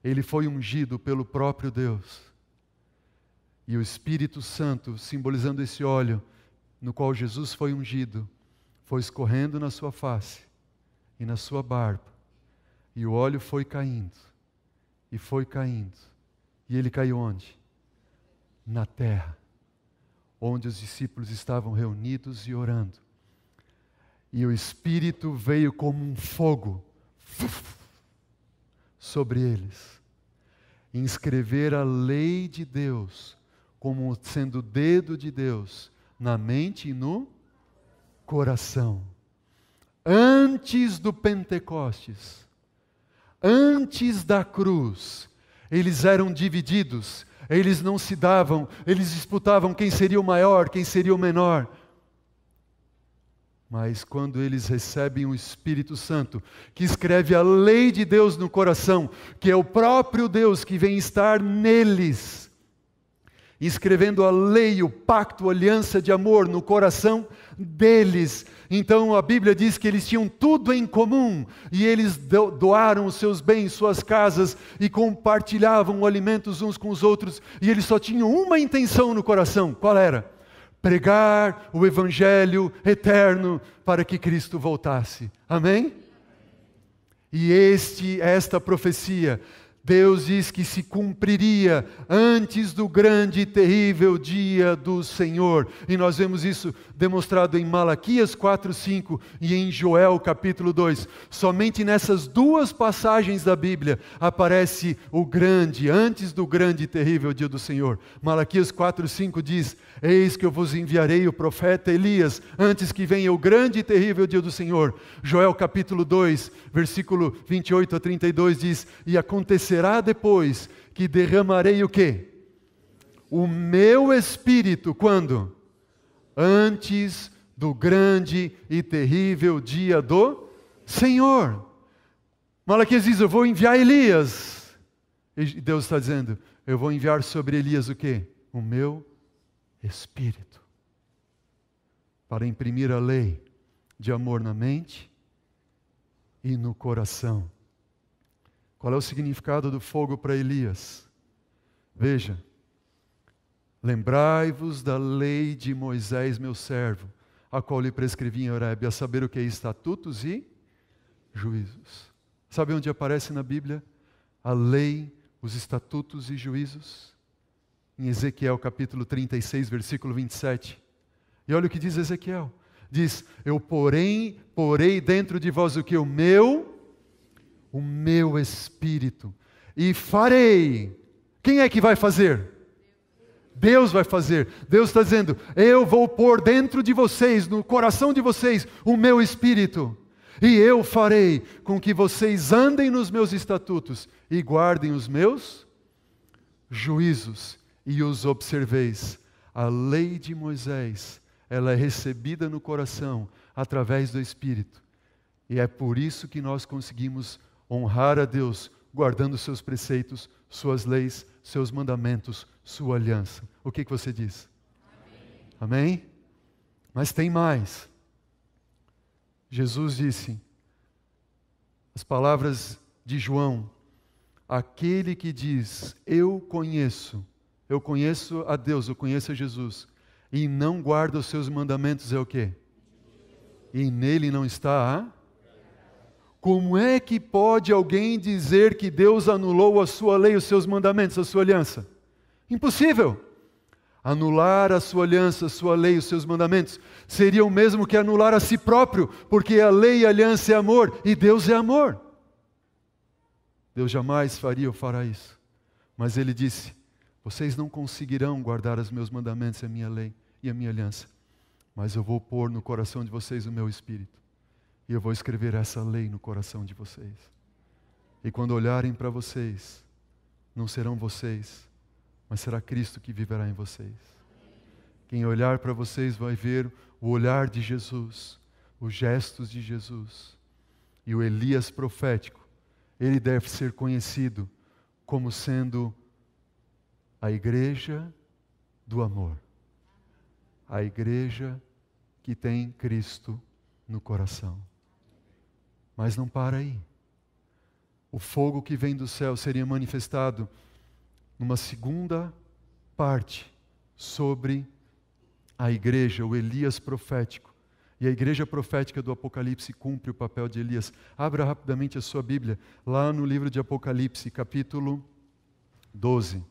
Speaker 1: Ele foi ungido pelo próprio Deus. E o Espírito Santo, simbolizando esse óleo, no qual Jesus foi ungido, foi escorrendo na sua face e na sua barba. E o óleo foi caindo, e foi caindo. E ele caiu onde? Na terra, onde os discípulos estavam reunidos e orando. E o Espírito veio como um fogo sobre eles, e inscrever a lei de Deus como sendo o dedo de Deus na mente e no coração. Antes do Pentecostes, antes da cruz, eles eram divididos, eles não se davam, eles disputavam quem seria o maior, quem seria o menor. Mas quando eles recebem o Espírito Santo, que escreve a lei de Deus no coração, que é o próprio Deus que vem estar neles, escrevendo a lei, o pacto, a aliança de amor no coração deles. Então a Bíblia diz que eles tinham tudo em comum, e eles doaram os seus bens, suas casas, e compartilhavam alimentos uns com os outros, e eles só tinham uma intenção no coração. Qual era? Pregar o Evangelho eterno para que Cristo voltasse. Amém? E esta profecia, Deus diz que se cumpriria antes do grande e terrível dia do Senhor. E nós vemos isso demonstrado em Malaquias 4:5 e em Joel capítulo 2. Somente nessas duas passagens da Bíblia aparece o grande, antes do grande e terrível dia do Senhor. Malaquias 4:5 diz: eis que eu vos enviarei o profeta Elias, antes que venha o grande e terrível dia do Senhor. Joel capítulo 2, versículo 28 a 32 diz: e acontecerá depois que derramarei o quê? O meu Espírito, quando? Antes do grande e terrível dia do Senhor. Malaquias diz: eu vou enviar Elias. E Deus está dizendo: eu vou enviar sobre Elias o quê? O meu Espírito. Para imprimir a lei de amor na mente e no coração. Qual é o significado do fogo para Elias? Veja: lembrai-vos da lei de Moisés, meu servo, a qual lhe prescrevi em Horebe, a saber o que é estatutos e juízos. Sabe onde aparece na Bíblia a lei os estatutos e juízos. Em Ezequiel capítulo 36, versículo 27. E olha o que diz Ezequiel. Diz, eu porei dentro de vós o que? O meu Espírito. E farei. Quem é que vai fazer? Deus vai fazer. Deus está dizendo, eu vou pôr dentro de vocês, no coração de vocês, o meu Espírito. E eu farei com que vocês andem nos meus estatutos e guardem os meus juízos e os observeis. A lei de Moisés, ela é recebida no coração através do Espírito. E é por isso que nós conseguimos honrar a Deus, guardando seus preceitos, suas leis, seus mandamentos, sua aliança. O que você diz? Amém? Amém? Mas tem mais. Jesus disse, as palavras de João, aquele que diz, eu conheço a Deus, eu conheço a Jesus, e não guarda os seus mandamentos, é o quê? E nele não está a... Como é que pode alguém dizer que Deus anulou a sua lei, os seus mandamentos, a sua aliança? Impossível! Anular a sua aliança, a sua lei, os seus mandamentos, seria o mesmo que anular a si próprio, porque a lei e a aliança é amor, e Deus é amor. Deus jamais faria ou fará isso. Mas Ele disse, vocês não conseguirão guardar os meus mandamentos, a minha lei e a minha aliança, mas eu vou pôr no coração de vocês o meu Espírito, e eu vou escrever essa lei no coração de vocês. E quando olharem para vocês, não serão vocês, mas será Cristo que viverá em vocês. Quem olhar para vocês vai ver o olhar de Jesus, os gestos de Jesus. E o Elias profético, ele deve ser conhecido como sendo a igreja do amor. A igreja que tem Cristo no coração. Mas não para aí. O fogo que vem do céu seria manifestado numa segunda parte sobre a igreja, o Elias profético. E a igreja profética do Apocalipse cumpre o papel de Elias. Abra rapidamente a sua Bíblia, lá no livro de Apocalipse, capítulo 12.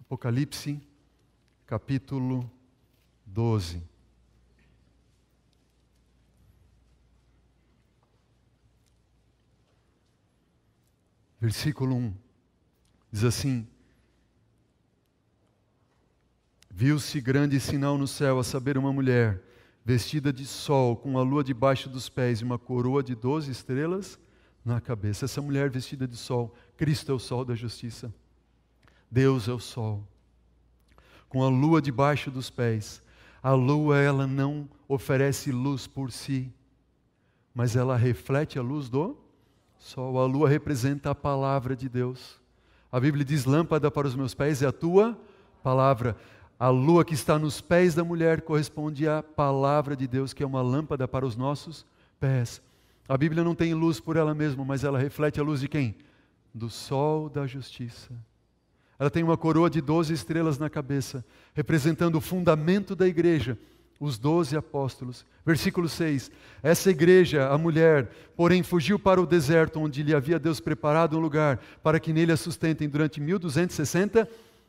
Speaker 1: Apocalipse, capítulo 12. Versículo 1. Diz assim, viu-se grande sinal no céu, a saber, uma mulher vestida de sol, com a lua debaixo dos pés e uma coroa de 12 estrelas na cabeça. Essa mulher vestida de sol, Cristo é o sol da justiça. Deus é o sol. Com a lua debaixo dos pés. A lua, ela não oferece luz por si, mas ela reflete a luz do sol. A lua representa a palavra de Deus. A Bíblia diz, lâmpada para os meus pés é a tua palavra. A lua que está nos pés da mulher corresponde à palavra de Deus, que é uma lâmpada para os nossos pés. A Bíblia não tem luz por ela mesma, mas ela reflete a luz de quem? Do sol da justiça. Ela tem uma coroa de 12 estrelas na cabeça, representando o fundamento da igreja, os 12 apóstolos. Versículo 6. Essa igreja, a mulher, porém fugiu para o deserto, onde lhe havia Deus preparado um lugar, para que nele a sustentem durante 1260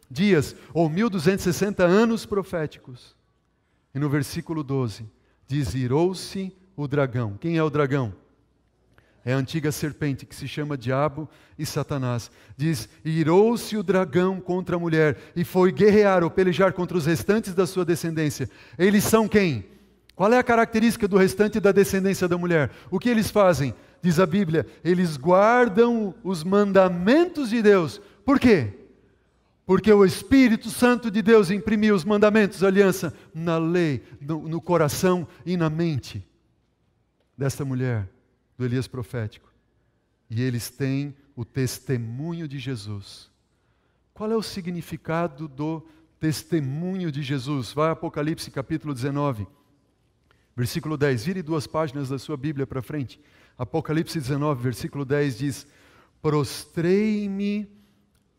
Speaker 1: dias, ou 1260 anos proféticos. E no versículo 12, diz, irou-se o dragão. Quem é o dragão? É a antiga serpente, que se chama Diabo e Satanás. Diz, irou-se o dragão contra a mulher, e foi guerrear ou pelejar contra os restantes da sua descendência. Eles são quem? Qual é a característica do restante da descendência da mulher? O que eles fazem? Diz a Bíblia, eles guardam os mandamentos de Deus. Por quê? Porque o Espírito Santo de Deus imprimiu os mandamentos, a aliança, na lei, no coração e na mente desta mulher, do Elias profético. E eles têm o testemunho de Jesus. Qual é o significado do testemunho de Jesus? Vai a Apocalipse capítulo 19, versículo 10. Vire 2 páginas da sua Bíblia para frente. Apocalipse 19, versículo 10 diz, prostrei-me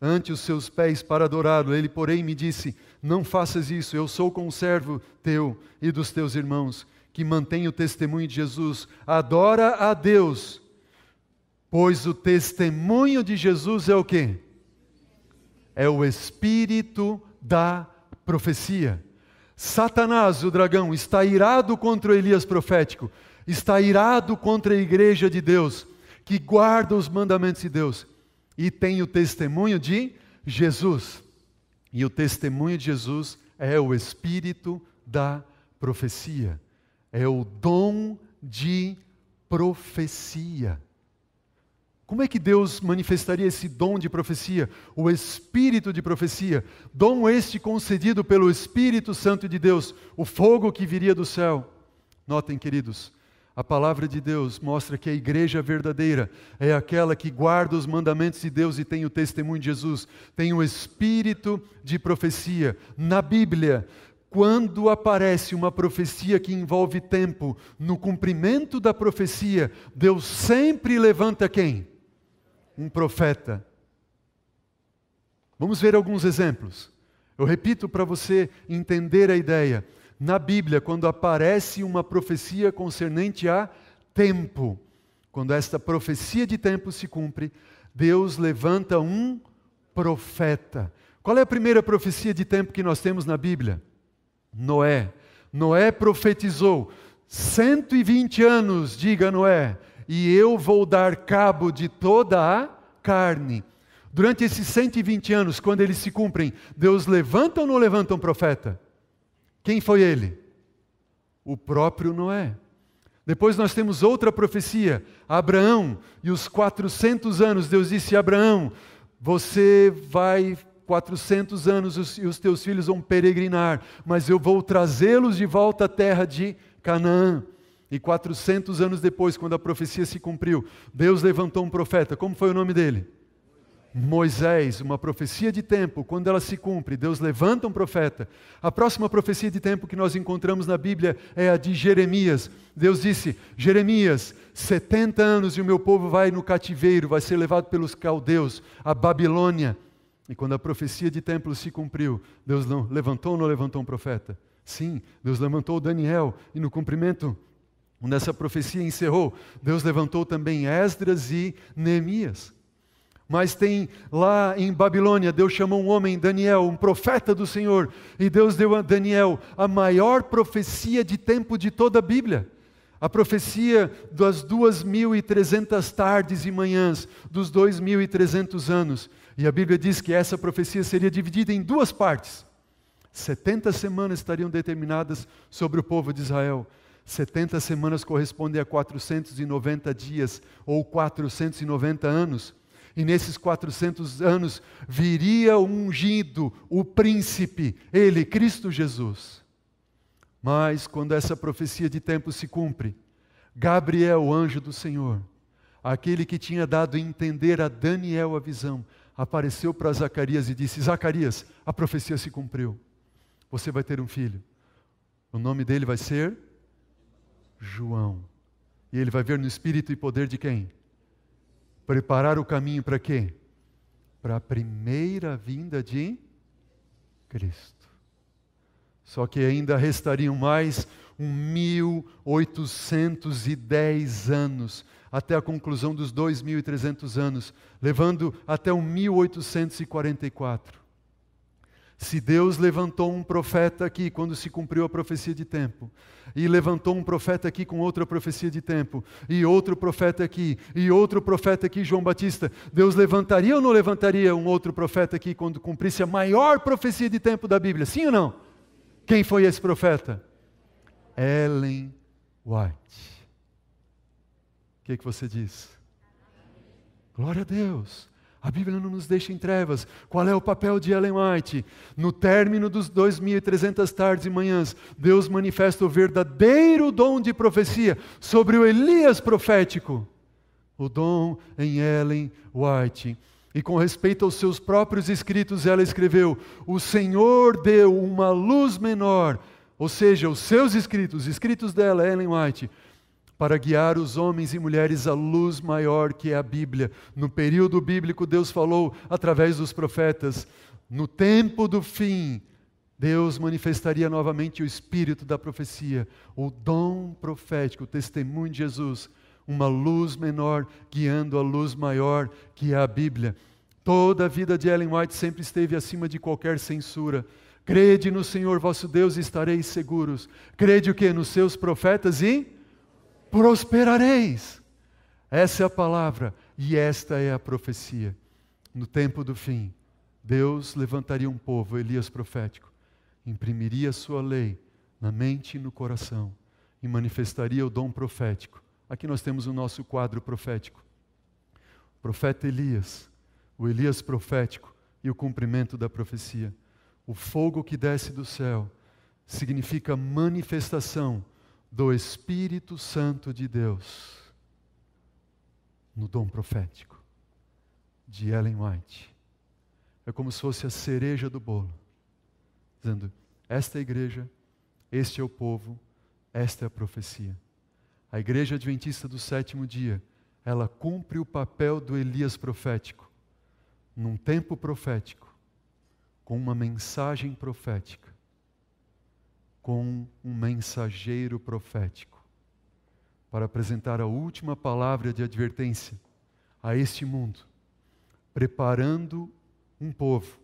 Speaker 1: ante os seus pés para adorá-lo. Ele, porém, me disse, não faças isso, eu sou conservo teu e dos teus irmãos, que mantém o testemunho de Jesus. Adora a Deus, pois o testemunho de Jesus é o quê? é o espírito da profecia. Satanás, o dragão, está irado contra o Elias profético, está irado contra a igreja de Deus, que guarda os mandamentos de Deus, e tem o testemunho de Jesus. E o testemunho de Jesus é o espírito da profecia, é o dom de profecia. Como é que Deus manifestaria esse dom de profecia? O espírito de profecia, dom este concedido pelo Espírito Santo de Deus, o fogo que viria do céu. Notem, queridos, a palavra de Deus mostra que a igreja verdadeira é aquela que guarda os mandamentos de Deus e tem o testemunho de Jesus, tem o espírito de profecia. Na Bíblia, quando aparece uma profecia que envolve tempo, no cumprimento da profecia, Deus sempre levanta quem? Um profeta. Vamos ver alguns exemplos. Eu repito para você entender a ideia. Na Bíblia, quando aparece uma profecia concernente a tempo, quando esta profecia de tempo se cumpre, Deus levanta um profeta. Qual é a primeira profecia de tempo que nós temos na Bíblia? Noé. Noé profetizou 120 anos, diga Noé, e eu vou dar cabo de toda a carne. Durante esses 120 anos, quando eles se cumprem, Deus levanta ou não levanta um profeta? Quem foi ele? O próprio Noé. Depois nós temos outra profecia, Abraão, e os 400 anos, Deus disse a Abraão, você vai 400 anos e os teus filhos vão peregrinar, mas eu vou trazê-los de volta à terra de Canaã. E 400 anos depois, quando a profecia se cumpriu, Deus levantou um profeta. Como foi o nome dele? Moisés. Uma profecia de tempo, quando ela se cumpre, Deus levanta um profeta. A próxima profecia de tempo que nós encontramos na Bíblia é a de Jeremias. Deus disse, Jeremias, 70 anos e o meu povo vai no cativeiro, vai ser levado pelos caldeus, a Babilônia. E quando a profecia de templo se cumpriu, Deus levantou ou não levantou um profeta? Sim, Deus levantou Daniel, e no cumprimento, quando essa profecia encerrou, Deus levantou também Esdras e Neemias. Mas tem lá em Babilônia, Deus chamou um homem, Daniel, um profeta do Senhor, e Deus deu a Daniel a maior profecia de tempo de toda a Bíblia. A profecia das 2.300 tardes e manhãs, dos 2.300 anos. E a Bíblia diz que essa profecia seria dividida em duas partes. 70 semanas estariam determinadas sobre o povo de Israel. 70 semanas correspondem a 490 dias, ou 490 anos. E nesses 400 anos viria o ungido, o príncipe, ele, Cristo Jesus. Mas quando essa profecia de tempo se cumpre, Gabriel, o anjo do Senhor, aquele que tinha dado a entender a Daniel a visão, apareceu para Zacarias e disse, Zacarias, a profecia se cumpriu. Você vai ter um filho. O nome dele vai ser João. E ele vai ver no espírito e poder de quem? Preparar o caminho para quê? Para a primeira vinda de Cristo. Só que ainda restariam mais 1.810 anos até a conclusão dos 2.300 anos, levando até o 1844. Se Deus levantou um profeta aqui quando se cumpriu a profecia de tempo, e levantou um profeta aqui com outra profecia de tempo, e outro profeta aqui, e outro profeta aqui, João Batista, Deus levantaria ou não levantaria um outro profeta aqui quando cumprisse a maior profecia de tempo da Bíblia? Sim ou não? Quem foi esse profeta? Ellen White. O que você diz? Glória a Deus. A Bíblia não nos deixa em trevas. Qual é o papel de Ellen White? No término dos 2.300 tardes e manhãs, Deus manifesta o verdadeiro dom de profecia sobre o Elias profético. O dom em Ellen White. E com respeito aos seus próprios escritos, ela escreveu, o Senhor deu uma luz menor, ou seja, os seus escritos, os escritos dela, Ellen White, para guiar os homens e mulheres à luz maior que é a Bíblia. No período bíblico, Deus falou através dos profetas. No tempo do fim, Deus manifestaria novamente o espírito da profecia, o dom profético, o testemunho de Jesus, uma luz menor guiando a luz maior que é a Bíblia. Toda a vida de Ellen White sempre esteve acima de qualquer censura. Crede no Senhor vosso Deus e estareis seguros. Crede o quê? Nos seus profetas e prosperareis. Essa é a palavra e esta é a profecia. No tempo do fim, Deus levantaria um povo, Elias profético, imprimiria a sua lei na mente e no coração e manifestaria o dom profético. Aqui nós temos o nosso quadro profético. O profeta Elias, o Elias profético e o cumprimento da profecia. O fogo que desce do céu significa manifestação do Espírito Santo de Deus no dom profético de Ellen White. É como se fosse a cereja do bolo, dizendo, esta é a igreja, este é o povo, esta é a profecia. A igreja adventista do sétimo dia, ela cumpre o papel do Elias profético, num tempo profético, com uma mensagem profética, com um mensageiro profético, para apresentar a última palavra de advertência a este mundo, preparando um povo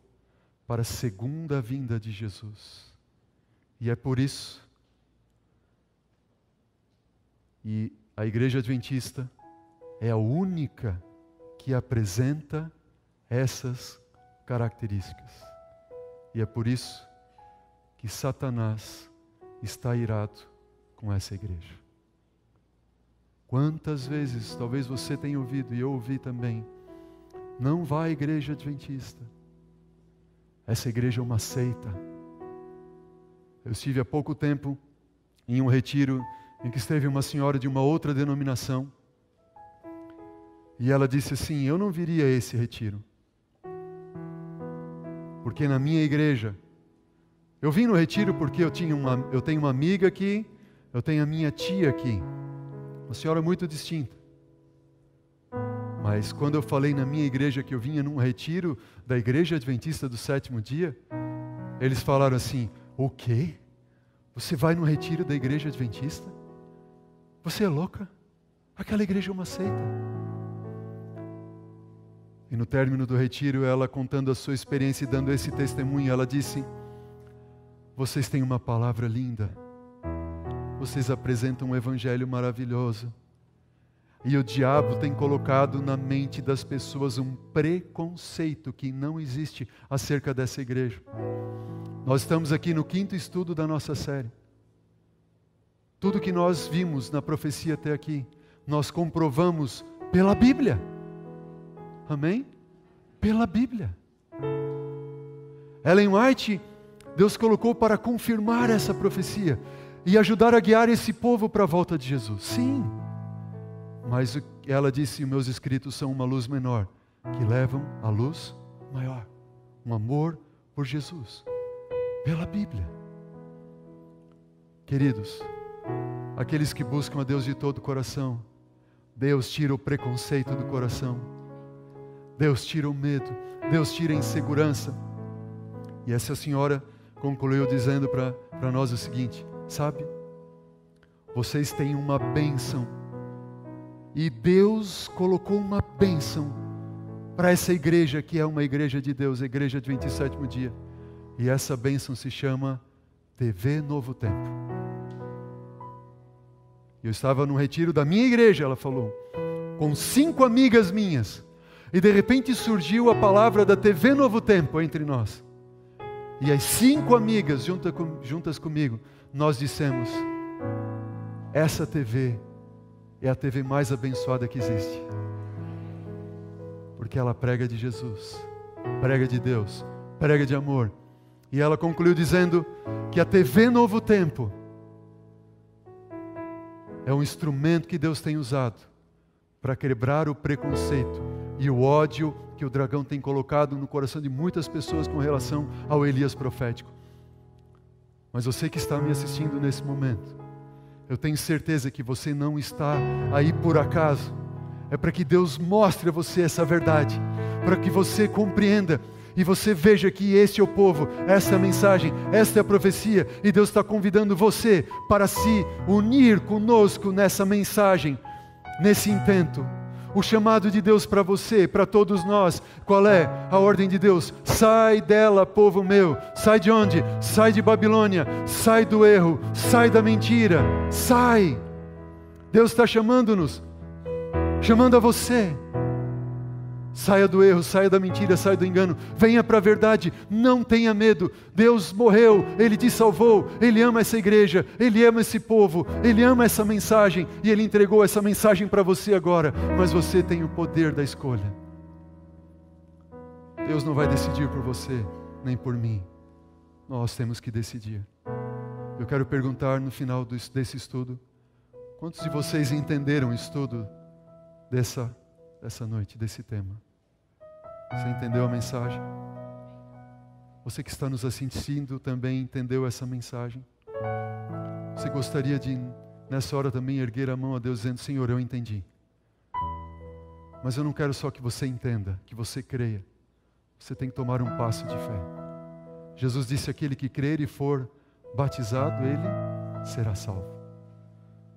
Speaker 1: para a segunda vinda de Jesus. E é por isso, e a igreja adventista é a única que apresenta essas características. E é por isso que Satanás está irado com essa igreja. Quantas vezes, talvez você tenha ouvido, e eu ouvi também, não vá à igreja adventista. Essa igreja é uma seita. Eu estive há pouco tempo em um retiro em que esteve uma senhora de uma outra denominação. E ela disse assim, eu não viria a esse retiro. Porque na minha igreja, eu vim no retiro porque eu tenho uma amiga aqui, eu tenho a minha tia aqui. Uma senhora muito distinta. Mas quando eu falei na minha igreja que eu vinha num retiro da Igreja Adventista do Sétimo Dia, eles falaram assim, o quê? Você vai num retiro da Igreja Adventista? Você é louca? Aquela igreja é uma seita. E no término do retiro, ela contando a sua experiência e dando esse testemunho, ela disse, vocês têm uma palavra linda, vocês apresentam um evangelho maravilhoso, e o diabo tem colocado na mente das pessoas um preconceito que não existe acerca dessa igreja. Nós estamos aqui no 5º estudo da nossa série. Tudo que nós vimos na profecia até aqui, nós comprovamos pela Bíblia. Amém? Pela Bíblia. Ellen White, Deus colocou para confirmar essa profecia e ajudar a guiar esse povo para a volta de Jesus. Sim. Mas ela disse, meus escritos são uma luz menor, que levam a luz maior. Um amor por Jesus. Pela Bíblia. Queridos, aqueles que buscam a Deus de todo o coração, Deus tira o preconceito do coração. Deus tira o medo. Deus tira a insegurança. E essa senhora concluiu dizendo para nós o seguinte, sabe? Vocês têm uma bênção. E Deus colocou uma bênção para essa igreja que é uma igreja de Deus, a igreja de 27º dia. E essa bênção se chama TV Novo Tempo. Eu estava num retiro da minha igreja, ela falou, com 5 amigas minhas. E de repente surgiu a palavra da TV Novo Tempo entre nós. E as 5 amigas juntas comigo, nós dissemos, essa TV é a TV mais abençoada que existe. Porque ela prega de Jesus, prega de Deus, prega de amor. E ela concluiu dizendo que a TV Novo Tempo é um instrumento que Deus tem usado para quebrar o preconceito e o ódio que o dragão tem colocado no coração de muitas pessoas com relação ao Elias profético. Mas você que está me assistindo nesse momento, eu tenho certeza que você não está aí por acaso. É para que Deus mostre a você essa verdade, para que você compreenda e você veja que este é o povo, essa é a mensagem, esta é a profecia, e Deus está convidando você para se unir conosco nessa mensagem, nesse intento. O chamado de Deus para você, para todos nós, qual é a ordem de Deus? Sai dela, povo meu. Sai de onde? Sai de Babilônia. Sai do erro. Sai da mentira. Sai. Deus está chamando-nos. Chamando a você. Saia do erro, saia da mentira, saia do engano. Venha para a verdade, não tenha medo. Deus morreu, Ele te salvou. Ele ama essa igreja, Ele ama esse povo, Ele ama essa mensagem. E Ele entregou essa mensagem para você agora. Mas você tem o poder da escolha. Deus não vai decidir por você, nem por mim. Nós temos que decidir. Eu quero perguntar no final desse estudo, quantos de vocês entenderam o estudo dessa noite, desse tema? Você entendeu a mensagem? Você que está nos assistindo também entendeu essa mensagem? Você gostaria de, nessa hora também, erguer a mão a Deus dizendo: Senhor, eu entendi. Mas eu não quero só que você entenda, que você creia. Você tem que tomar um passo de fé. Jesus disse: aquele que crer e for batizado, ele será salvo.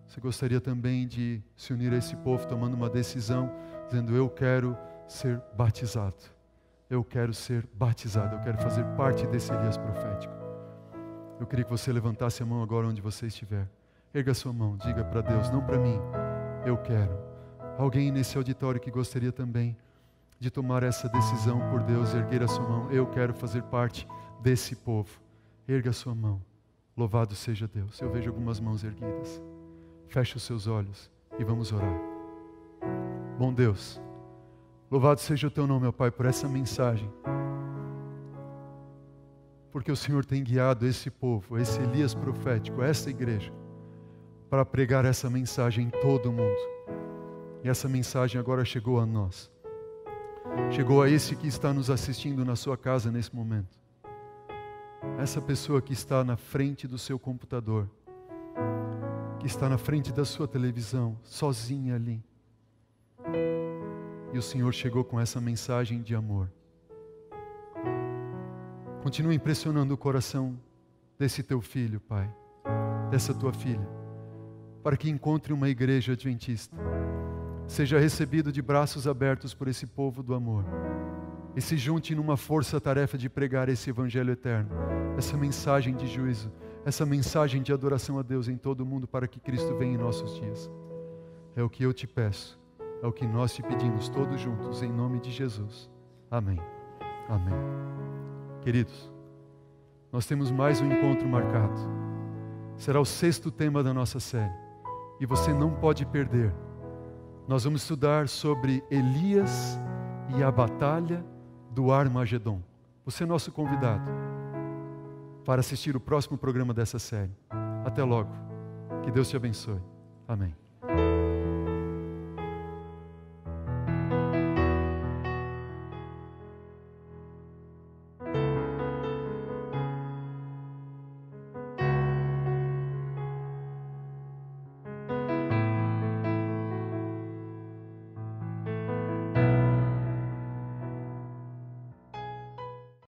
Speaker 1: Você gostaria também de se unir a esse povo tomando uma decisão, dizendo: eu quero ser batizado. Eu quero ser batizado. Eu quero fazer parte desse Elias profético. Eu queria que você levantasse a mão agora onde você estiver. Erga a sua mão, diga para Deus, não para mim. Eu quero. Alguém nesse auditório que gostaria também de tomar essa decisão por Deus, erguer a sua mão. Eu quero fazer parte desse povo. Erga a sua mão. Louvado seja Deus. Eu vejo algumas mãos erguidas. Feche os seus olhos e vamos orar. Bom Deus, louvado seja o Teu nome, ó Pai, por essa mensagem. Porque o Senhor tem guiado esse povo, esse Elias profético, essa igreja, para pregar essa mensagem em todo o mundo. E essa mensagem agora chegou a nós. Chegou a esse que está nos assistindo na sua casa nesse momento. Essa pessoa que está na frente do seu computador, que está na frente da sua televisão, sozinha ali. E o Senhor chegou com essa mensagem de amor. Continua impressionando o coração desse teu filho, Pai, dessa tua filha, para que encontre uma igreja adventista, seja recebido de braços abertos por esse povo do amor, e se junte numa força-tarefa de pregar esse evangelho eterno, essa mensagem de juízo, essa mensagem de adoração a Deus em todo o mundo, para que Cristo venha em nossos dias. É o que eu te peço, é o que nós te pedimos todos juntos, em nome de Jesus. Amém. Amém. Queridos, nós temos mais um encontro marcado. Será o 6º tema da nossa série. E você não pode perder. Nós vamos estudar sobre Elias e a batalha do Armagedon. Você é nosso convidado para assistir o próximo programa dessa série. Até logo. Que Deus te abençoe. Amém.